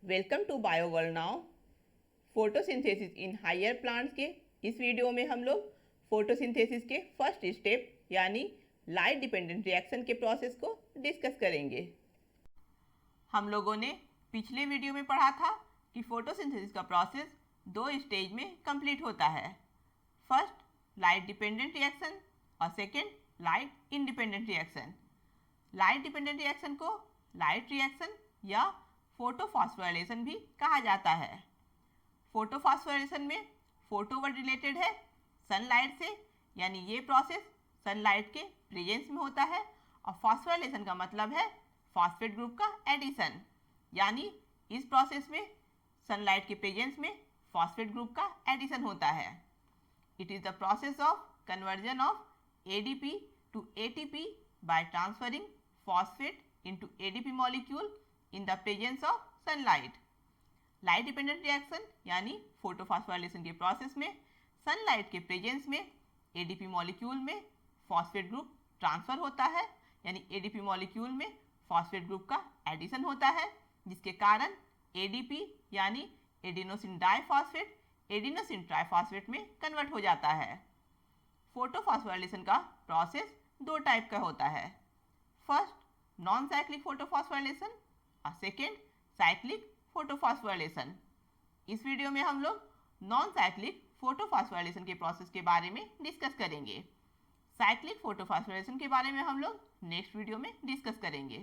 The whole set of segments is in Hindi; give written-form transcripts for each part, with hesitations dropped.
Welcome to Bio World now. Photosynthesis in higher plants के इस वीडियो में हम लोग फोटोसिंथेसिस के फर्स्ट स्टेप यानी लाइट डिपेंडेंट रिएक्शन के प्रोसेस को डिस्कस करेंगे। हम लोगों ने पिछले वीडियो में पढ़ा था कि फोटोसिंथेसिस का प्रोसेस दो स्टेज में कंप्लीट होता है। फर्स्ट लाइट डिपेंडेंट रिएक्शन और second light independent reaction. Light dependent reaction को लाइट रिएक्शन या फोटोफॉस्फोराइलेशन भी कहा जाता है। फोटोफॉस्फोराइलेशन में फोटो वर्ड रिलेटेड है सनलाइट से, यानी ये प्रोसेस सनलाइट के प्रेजेंस में होता है, और फॉस्फोराइलेशन का मतलब है फॉस्फेट ग्रुप का एडिशन, यानी इस प्रोसेस में सनलाइट के प्रेजेंस में फॉस्फेट ग्रुप का एडिशन होता है। It is the process of conversion of ADP to ATP by transferring phosphate into ADP molecule in the presence of sunlight. Light dependent reaction यानी फोटोफॉस्फोराइलेशन के प्रोसेस में सनलाइट के प्रेजेंस में ADP मॉलिक्यूल में फॉस्फेट ग्रुप ट्रांसफर होता है, यानी ADP मॉलिक्यूल में फॉस्फेट ग्रुप का एडिशन होता है, जिसके कारण ADP यानी एडिनोसिन डाइफॉस्फेट एडिनोसिन ट्राइफॉस्फेट में कन्वर्ट हो जाता है। फोटोफॉस्फोराइलेशन का प्रोसेस दो टाइप का होता है। फर्स्ट नॉन साइक्लिक फोटोफॉस्फोराइलेशन और सेकेंड साइक्लिक फोटोफॉस्फोराइलेशन। इस वीडियो में हम लोग नॉन साइक्लिक फोटोफॉस्फोराइलेशन के प्रोसेस के बारे में डिस्कस करेंगे। साइक्लिक फोटोफॉस्फोराइलेशन के बारे में हम लोग नेक्स्ट वीडियो में डिस्कस करेंगे।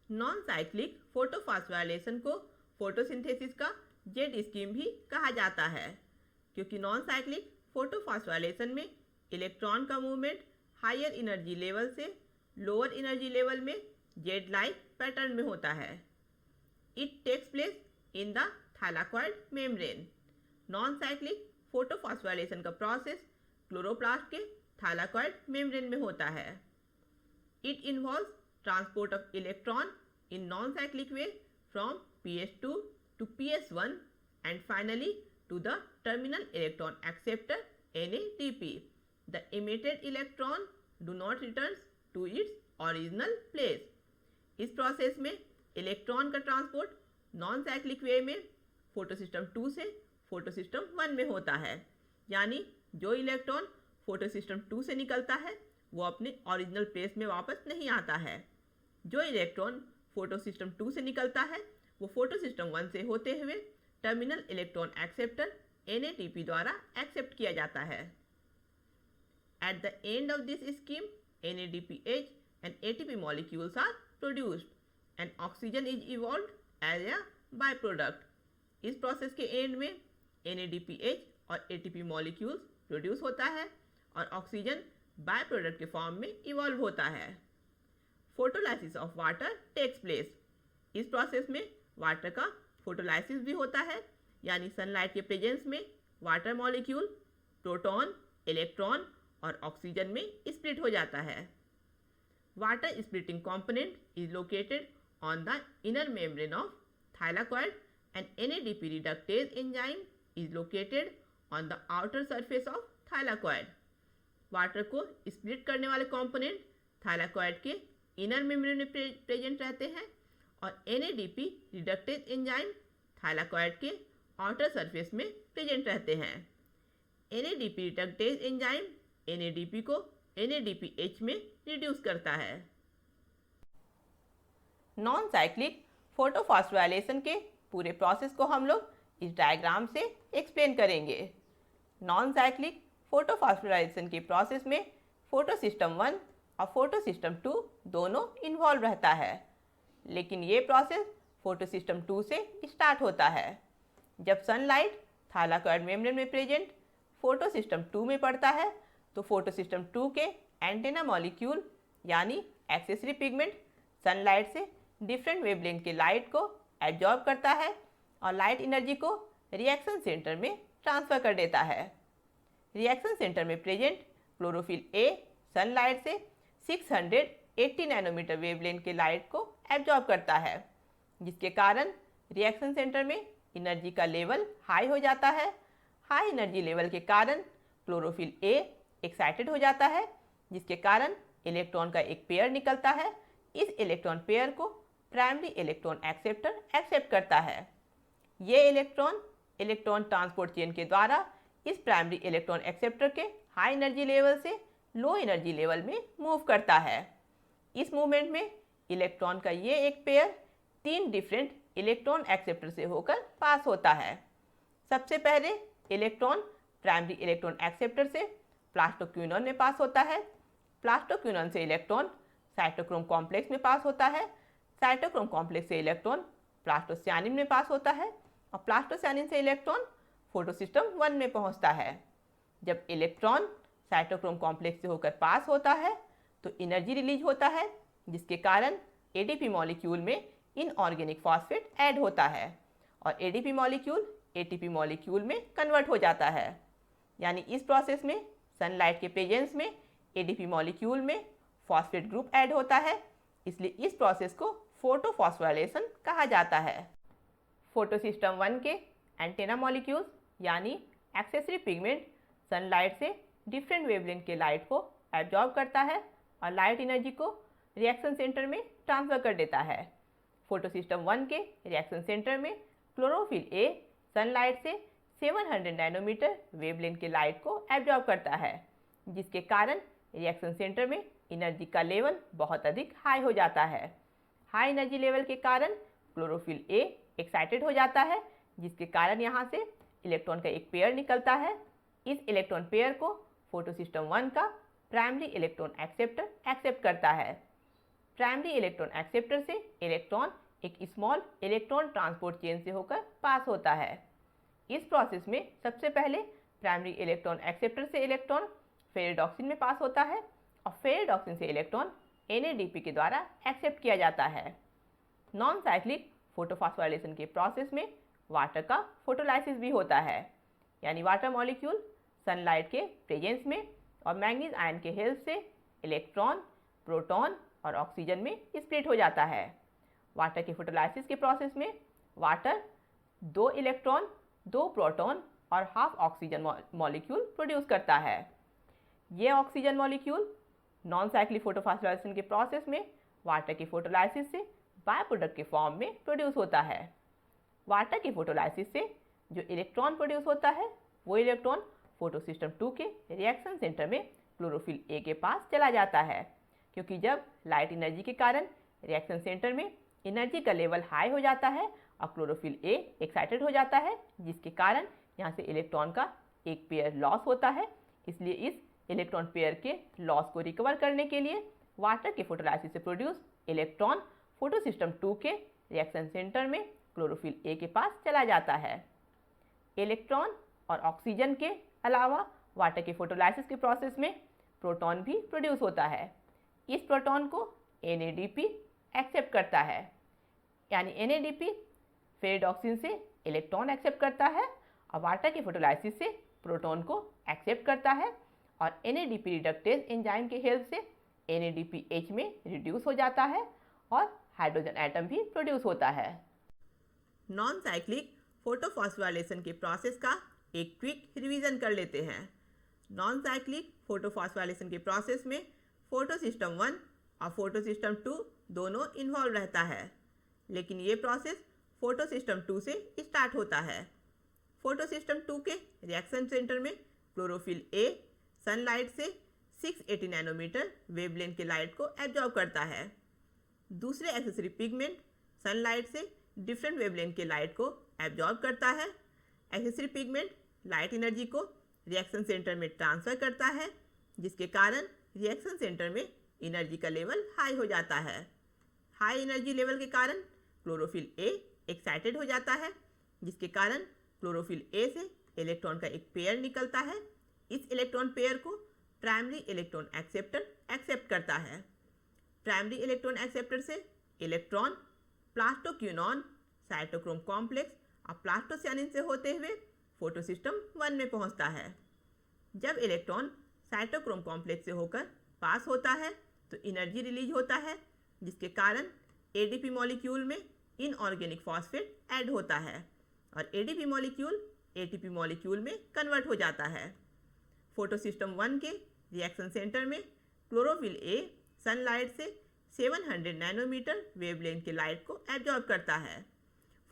नॉन साइक्लिक फोटोफॉस्फोराइलेशन को फोटोसिंथेसिस का जेड स्कीम भी कहा जाता है, क्योंकि नॉन साइक्लिक फोटोफॉस्फोराइलेशन में इलेक्ट्रॉन का मूवमेंट हायर एनर्जी लेवल से लोअर एनर्जी लेवल में जेड लाइक पैटर्न में होता है। It takes place in the thylakoid membrane. Non cyclic photophosphorylation का प्रोसेस क्लोरोप्लास्ट के थैलाकॉइड मेम्ब्रेन में होता है। It involves transport of electron in non cyclic way from PS2 to PS1 and finally to the terminal electron acceptor NADP. The emitted electron do not return to its original place. इस प्रोसेस में इलेक्ट्रॉन का ट्रांसपोर्ट नॉन साइक्लिक वे में फोटोसिस्टम 2 से फोटोसिस्टम 1 में होता है, यानी जो इलेक्ट्रॉन फोटोसिस्टम 2 से निकलता है वो अपने ओरिजिनल प्लेस में वापस नहीं आता है। जो इलेक्ट्रॉन फोटोसिस्टम 2 से निकलता है वो फोटोसिस्टम 1 से होते हुए टर्मिनल इलेक्ट्रॉन एक्सेप्टर NADP द्वारा एक्सेप्ट किया जाता है। At the end of this scheme, NADPH and ATP molecules are produced and oxygen is evolved as a byproduct. इस प्रोसेस के एंड में NADPH और ATP मॉलिक्यूल्स प्रोड्यूस होता है और ऑक्सीजन बाय प्रोडक्ट के फॉर्म में इवॉल्व होता है। Photolysis of water takes place. इस प्रोसेस में वाटर का फोटोलाइसिस भी होता है, यानी सनलाइट के प्रेजेंस में वाटर मॉलिक्यूल प्रोटॉन, इलेक्ट्रॉन और ऑक्सीजन में स्प्लिट हो जाता है। Water splitting component is located on the inner membrane of thylakoid and NADP reductase enzyme is located on the outer surface of thylakoid. Water को स्प्लिट करने वाले कंपोनेंट थाइलाकॉइड के इनर मेम्ब्रेन में प्रेजेंट रहते हैं और NADP रिडक्टेज एंजाइम थाइलाकॉइड के आउटर सरफेस में प्रेजेंट रहते हैं। NADP रिडक्टेज एंजाइम NADP को NADPH में रिड्यूस करता है। नॉन साइक्लिक फोटोफॉस्फोराइलेशन के पूरे प्रोसेस को हम लोग इस डायग्राम से एक्सप्लेन करेंगे। नॉन साइक्लिक फोटोफॉस्फोराइलेशन के प्रोसेस में फोटोसिस्टम 1 और फोटोसिस्टम 2 दोनों इन्वॉल्व रहता है, लेकिन ये प्रोसेस फोटोसिस्टम 2 से स्टार्ट होता है। जब सनलाइट थैलाकॉइड मेम्ब्रेन में प्रेजेंट फोटोसिस्टम 2 में पड़ता है तो फोटोसिस्टम 2 के एंटेना मॉलिक्यूल यानी एक्सेसरी पिगमेंट सनलाइट से डिफरेंट वेवलेंथ के लाइट को एब्जॉर्ब करता है और लाइट एनर्जी को रिएक्शन सेंटर में ट्रांसफर कर देता है। रिएक्शन सेंटर में प्रेजेंट क्लोरोफिल A सनलाइट से 680 नैनोमीटर वेवलेंथ के लाइट को एब्जॉर्ब करता है, जिसके कारण रिएक्शन सेंटर में एनर्जी का लेवल हाई हो जाता है। हाई एनर्जी लेवल के कारण क्लोरोफिल A एक्साइटेड हो जाता है, जिसके कारण इलेक्ट्रॉन का एक पेयर निकलता है। इस इलेक्ट्रॉन पेयर को प्राइमरी इलेक्ट्रॉन एक्सेप्टर एक्सेप्ट करता है। ये इलेक्ट्रॉन इलेक्ट्रॉन ट्रांसपोर्ट चेन के द्वारा इस प्राइमरी इलेक्ट्रॉन एक्सेप्टर के हाई एनर्जी लेवल से लो एनर्जी लेवल में मूव करता है। इस मूवमेंट में इलेक्ट्रॉन का ये एक पेयर 3 डिफरेंट इलेक्ट्रॉन एक्सेप्टर से होकर पास होता है। सबसे पहले इलेक्ट्रॉन प्राइमरी इलेक्ट्रॉन एक्सेप्टर से प्लास्टोक्विनोन में पास होता है। प्लास्टोक्विनोन से इलेक्ट्रॉन साइटोक्रोम कॉम्प्लेक्स में पास होता है। साइटोक्रोम कॉम्प्लेक्स से इलेक्ट्रॉन प्लास्टोसायनिन में पास होता है और प्लास्टोसायनिन से इलेक्ट्रॉन फोटोसिस्टम 1 में पहुंचता है। जब इलेक्ट्रॉन साइटोक्रोम कॉम्प्लेक्स से होकर पास होता है तो एनर्जी रिलीज होता है, जिसके कारण एडीपी मॉलिक्यूल में इनऑर्गेनिक फॉस्फेट ऐड होता है और एडीपी मॉलिक्यूल एटीपी मॉलिक्यूल में कन्वर्ट हो जाता है। यानी इस प्रोसेस में सनलाइट के प्रेजेंस में एडीपी मॉलिक्यूल में फॉस्फेट ग्रुप ऐड होता है, इसलिए इस प्रोसेस को फोटोफॉस्फोराइलेशन कहा जाता है। फोटोसिस्टम 1 के एंटेना मॉलिक्यूल्स यानी एक्सेसरी पिगमेंट सनलाइट से डिफरेंट वेवलेंथ के लाइट को एब्जॉर्ब करता है और लाइट एनर्जी को रिएक्शन सेंटर में ट्रांसफर कर देता है। फोटोसिस्टम 1 के रिएक्शन सेंटर में क्लोरोफिल ए सनलाइट से 700 नैनोमीटर वेवलेंथ के लाइट को एब्जॉर्ब करता है, जिसके कारण रिएक्शन सेंटर में एनर्जी का लेवल बहुत अधिक हाई हो जाता है। हाई एनर्जी लेवल के कारण क्लोरोफिल ए एक्साइटेड हो जाता है, जिसके कारण यहाँ से इलेक्ट्रॉन का एक पेयर निकलता है। इस इलेक्ट्रॉन पेयर को फोटोसिस्टम 1 का प्राइमरी इलेक्ट्रॉन एक्सेप्टर एक्सेप्ट करता है। प्राइमरी इलेक्ट्रॉन एक्सेप्टर से इलेक्ट्रॉन एक स्मॉल इलेक्ट्रॉन ट्रांसपोर्ट चेन से होकर पास होता है। इस प्रोसेस में सबसे पहले प्राइमरी इलेक्ट्रॉन एक्सेप्टर से इलेक्ट्रॉन फेरिडॉक्सिन में पास होता है और फेरिडॉक्सिन से इलेक्ट्रॉन NADP के द्वारा एक्सेप्ट किया जाता है। नॉन साइक्लिक फोटोफॉस्फोराइलेशन के प्रोसेस में वाटर का फोटोलाइसिस भी होता है, यानी वाटर मॉलिक्यूल सनलाइट के प्रेजेंस में और मैंगनीज आयन के हेल्प से इलेक्ट्रॉन, प्रोटॉन और ऑक्सीजन में स्प्लिट हो जाता है। वाटर के फोटोलाइसिस के प्रोसेस में वाटर 2 इलेक्ट्रॉन, 2 प्रोटॉन और हाफ ऑक्सीजन मॉलिक्यूल प्रोड्यूस करता है। ये oxygen molecule non cyclic photophosphorylation के प्रोसेस में वाटर के फोटोलाइसिस से बाय प्रोडक्ट के फॉर्म में प्रोड्यूस होता है। वाटर के फोटोलाइसिस से जो इलेक्ट्रॉन प्रोड्यूस होता है वो इलेक्ट्रॉन फोटोसिस्टम 2 के रिएक्शन सेंटर में क्लोरोफिल ए के पास चला जाता है, क्योंकि जब लाइट एनर्जी के कारण रिएक्शन सेंटर में एनर्जी का लेवल हाई हो जाता है और क्लोरोफिल ए एक्साइटेड हो जाता है, जिसके कारण यहाँ से इलेक्ट्रॉन का एक पेयर लॉस होता है। इसलिए इस इलेक्ट्रॉन पेयर के लॉस को रिकवर करने के लिए वाटर के फोटोलाइसिस से प्रोड्यूस इलेक्ट्रॉन फोटोसिस्टम 2 के रिएक्शन सेंटर में क्लोरोफिल ए के पास चला जाता है। इलेक्ट्रॉन और ऑक्सीजन के अलावा वाटर के फोटोलाइसिस के प्रोसेस में प्रोटॉन भी प्रोड्यूस होता है। इस प्रोटॉन को NADP एक्सेप्ट करता है, यानी NADP फेरिडॉक्सिन से इलेक्ट्रॉन एक्सेप्ट करता है और वाटर के फोटोलाइसिस से प्रोटॉन को एक्सेप्ट करता है और NADP रिडक्टेज एंजाइम के हेल्प से NADPH में रिड्यूस हो जाता है और हाइड्रोजन एटम भी प्रोड्यूस होता है। नॉन साइक्लिक फोटोफॉस्फोराइलेशन के प्रोसेस का एक क्विक रिवीजन कर लेते हैं। नॉन साइक्लिक फोटोफॉस्फोराइलेशन के प्रोसेस में फोटोसिस्टम 1 और फोटोसिस्टम 2 दोनों इन्वॉल्व रहता है, लेकिन ये प्रोसेस फोटोसिस्टम 2 से स्टार्ट होता है। फोटोसिस्टम 2 के रिएक्शन सेंटर में क्लोरोफिल ए सनलाइट से 680 नैनोमीटर वेवलेंथ के लाइट को एब्जॉर्ब करता है। दूसरे एक्सेसरी पिगमेंट सनलाइट से डिफरेंट वेवलेंथ के लाइट को एब्जॉर्ब करता है। एक्सेसरी पिगमेंट लाइट एनर्जी को रिएक्शन सेंटर में ट्रांसफर करता है, जिसके कारण रिएक्शन सेंटर में एनर्जी का लेवल हाई हो जाता है। हाई एनर्जी लेवल के कारण क्लोरोफिल ए एक्साइटेड हो जाता है, जिसके कारण क्लोरोफिल ए से इलेक्ट्रॉन का एक पेयर निकलता है। इस इलेक्ट्रॉन पेयर को प्राइमरी इलेक्ट्रॉन एक्सेप्टर एक्सेप्ट करता है। प्राइमरी इलेक्ट्रॉन एक्सेप्टर से इलेक्ट्रॉन प्लास्टोक्विनोन, साइटोक्रोम कॉम्प्लेक्स और प्लास्टोसायनिन से होते हुए फोटोसिस्टम 1 में पहुंचता है। जब इलेक्ट्रॉन साइटोक्रोम कॉम्प्लेक्स से होकर पास होता है तो एनर्जी रिलीज होता है, जिसके कारण एडीपी मॉलिक्यूल में इनऑर्गेनिक फॉस्फेट ऐड होता है और एडीपी मॉलिक्यूल एटीपी मॉलिक्यूल में कन्वर्ट हो जाता है। फोटोसिस्टम 1 के रिएक्शन सेंटर में क्लोरोफिल ए सनलाइट से 700 नैनोमीटर वेवलेंथ के लाइट को एब्जॉर्ब करता है।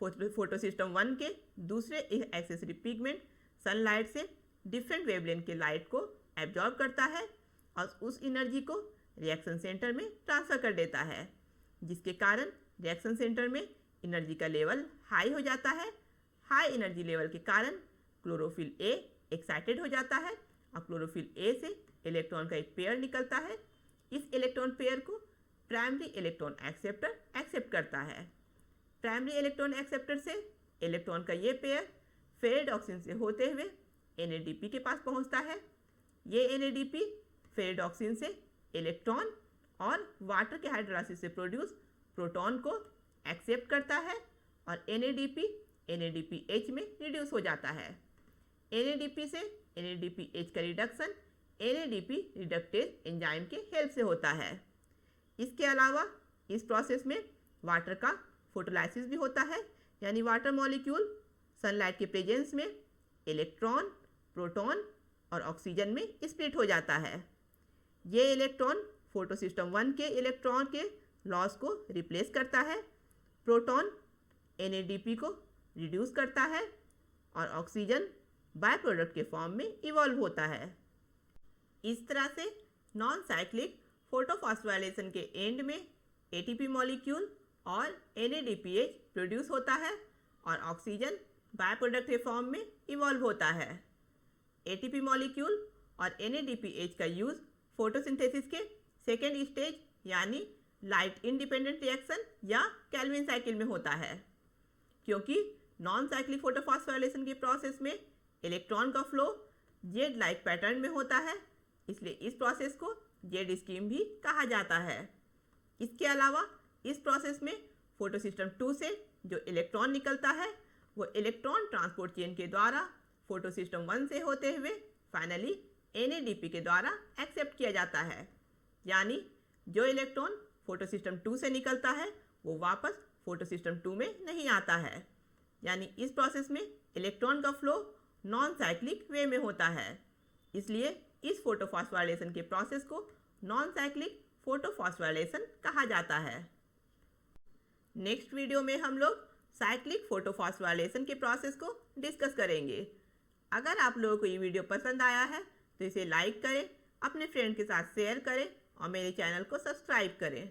फोटोसिस्टम 1 के दूसरे एक्सेसरी पिगमेंट सनलाइट से डिफरेंट वेवलेंथ के लाइट को एब्जॉर्ब करता है और उस एनर्जी को रिएक्शन सेंटर में ट्रांसफ़र कर देता है, जिसके कारण रिएक्शन सेंटर में एनर्जी का लेवल हाई हो जाता है। हाई एनर्जी लेवल के कारण क्लोरोफिल ए एक्साइटेड हो जाता है और क्लोरोफिल ए से इलेक्ट्रॉन का एक पेयर निकलता है। इस इलेक्ट्रॉन पेयर को प्राइमरी इलेक्ट्रॉन एक्सेप्टर एक्सेप्ट करता है। प्राइमरी इलेक्ट्रॉन एक्सेप्टर से इलेक्ट्रॉन का ये पेयर फेरेडॉक्सिन से होते हुए NADP के पास पहुंचता है। ये NADP फेरेडॉक्सिन से इलेक्ट्रॉन और वाटर के हाइड्रोलाइसिस से प्रोड्यूस प्रोटॉन को एक्सेप्ट करता है और NADPH में रिड्यूस हो जाता है। NADP से NADPH का रिडक्शन NADP रिडक्टेज एंजाइम के हेल्प से होता है। इसके अलावा इस प्रोसेस में वाटर का फोटोलाइसिस भी होता है, यानी वाटर मॉलिक्यूल सनलाइट के प्रेजेंस में इलेक्ट्रॉन, प्रोटॉन और ऑक्सीजन में स्प्लिट हो जाता है। ये इलेक्ट्रॉन फोटोसिस्टम 1 के इलेक्ट्रॉन के लॉस को रिप्लेस करता है, प्रोटॉन NADP को रिड्यूस करता है और ऑक्सीजन बाय प्रोडक्ट के फॉर्म में इवॉल्व होता है। इस तरह से नॉन साइक्लिक फोटोफॉस्फोराइलेशन के एंड में ATP मॉलिक्यूल और NADPH प्रोड्यूस होता है और ऑक्सीजन बाय प्रोडक्ट के फॉर्म में इवॉल्व होता है। ATP मॉलिक्यूल और NADPH का यूज़ फोटोसिंथेसिस के सेकेंड स्टेज यानी लाइट इंडिपेंडेंट रिएक्शन या कैल्विन साइकिल में होता है। क्योंकि नॉन साइक्लिक फोटोफॉस्फोराइलेशन के प्रोसेस में इलेक्ट्रॉन का फ्लो जेड लाइक पैटर्न में होता है, इसलिए इस प्रोसेस को जेड स्कीम भी कहा जाता है। इसके अलावा इस प्रोसेस में फोटोसिस्टम 2 से जो इलेक्ट्रॉन निकलता है वो इलेक्ट्रॉन ट्रांसपोर्ट चेन के द्वारा फोटोसिस्टम 1 से होते हुए फाइनली NADP के द्वारा एक्सेप्ट किया जाता है। यानी जो इलेक्ट्रॉन फोटोसिस्टम 2 से निकलता है वो वापस फोटोसिस्टम 2 में नहीं आता है। यानी इस प्रोसेस में इलेक्ट्रॉन का फ्लो नॉन साइक्लिक वे में होता है, इसलिए इस फोटोफॉस्फोराइलेशन के प्रोसेस को नॉन साइक्लिक फोटोफॉस्फोराइलेशन कहा जाता है। नेक्स्ट वीडियो में हम लोग साइक्लिक फोटोफॉस्फोराइलेशन के प्रोसेस को डिस्कस करेंगे। अगर आप लोगों को ये वीडियो पसंद आया है तो इसे लाइक करें, अपने फ्रेंड के साथ शेयर करें और मेरे चैनल को सब्सक्राइब करें।